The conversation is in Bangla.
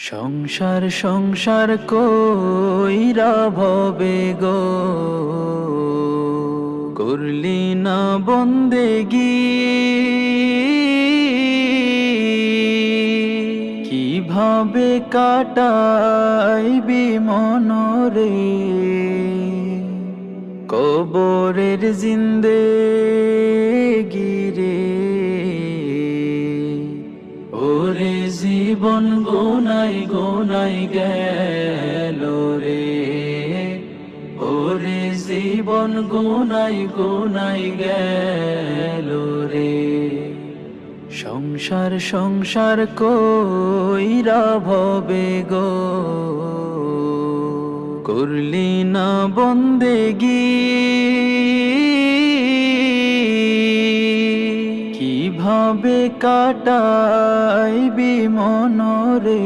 সংসার সংসার কইরা ভবে গো করলি না বন্দেগি, কিভাবে কাটাইবি মনরে কবরের জিন্দেগি রে। ওরে জীবন গোনাই গোনাই গেল রে, ওরে জীবন গোনাই গোনাই গেল রে। সংসার সংসার কইরা ভবে গো করলি না বন্দেগি, কিভাবে কাটাইবি মনরে।